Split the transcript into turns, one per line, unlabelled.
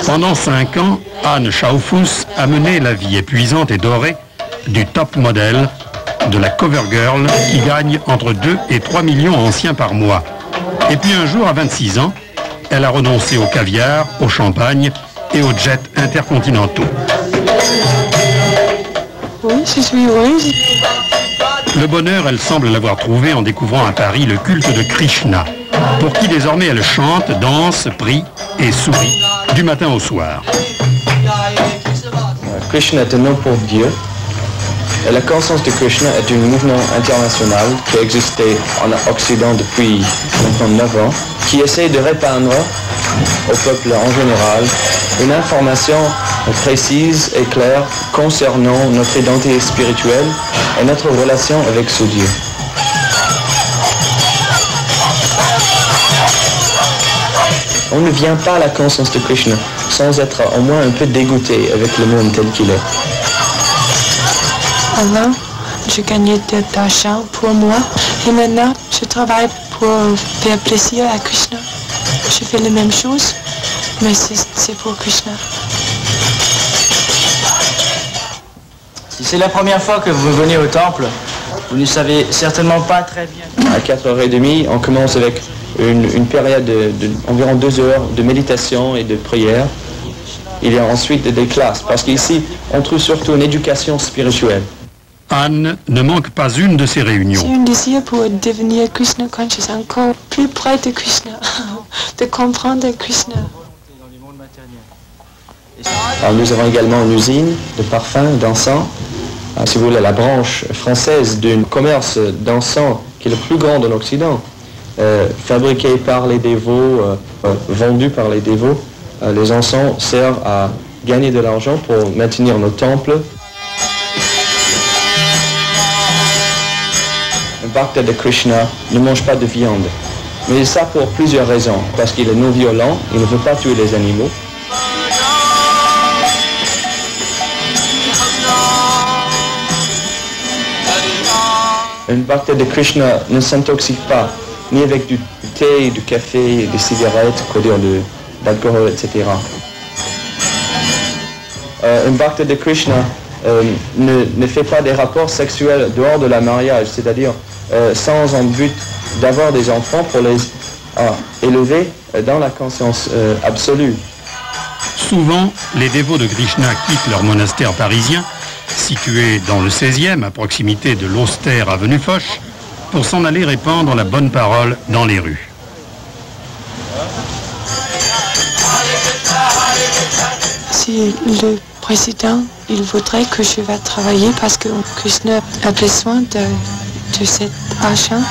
Pendant 5 ans, Anne Schaufus a mené la vie épuisante et dorée du top modèle, de la cover girl qui gagne entre 2 et 3 millions anciens par mois. Et puis un jour, à 26 ans, elle a renoncé au caviar, au champagne et aux jets intercontinentaux.
Oui, je suis heureuse.
Le bonheur, elle semble l'avoir trouvé en découvrant à Paris le culte de Krishna, pour qui désormais elle chante, danse, prie et sourit du matin au soir.
Krishna est un nom pour Dieu. Et la conscience de Krishna est un mouvement international qui a existé en Occident depuis maintenant 9 ans, qui essaie de répandre au peuple en général une information précise et claire concernant notre identité spirituelle et notre relation avec ce Dieu. On ne vient pas à la conscience de Krishna sans être au moins un peu dégoûté avec le monde tel qu'il est.
Avant, je gagnais de l'argent pour moi et maintenant, je travaille pour faire plaisir à Krishna. Je fais la même chose, mais c'est pour Krishna.
Si c'est la première fois que vous venez au temple, vous ne savez certainement pas très bien.
À 4h30, on commence avec une période d'environ 2 heures de méditation et de prière. Il y a ensuite des classes, parce qu'ici, on trouve surtout une éducation spirituelle.
Anne ne manque pas une de ces réunions.
J'ai un désir pour devenir Krishna conscious, encore plus près de Krishna, de comprendre Krishna.
Alors, nous avons également une usine de parfums, d'encens. Si vous voulez, la branche française d'un commerce d'encens qui est le plus grand de l'Occident, fabriqué par les dévots, vendu par les dévots. Les encens servent à gagner de l'argent pour maintenir nos temples. Un bhakta de Krishna ne mange pas de viande. Mais ça pour plusieurs raisons. Parce qu'il est non violent, il ne veut pas tuer les animaux. Un bhakta de Krishna ne s'intoxique pas, ni avec du thé, du café, des cigarettes, de l'alcool, etc. Un bhakta de Krishna ne fait pas des rapports sexuels dehors de la mariage, c'est-à-dire sans en but d'avoir des enfants pour les élever dans la conscience absolue.
Souvent, les dévots de Krishna quittent leur monastère parisien, situé dans le 16e, à proximité de l'austère avenue Foch, pour s'en aller répandre la bonne parole dans les rues.
Si le président, il voudrait que je vais travailler parce que Krishna a besoin de cet argent.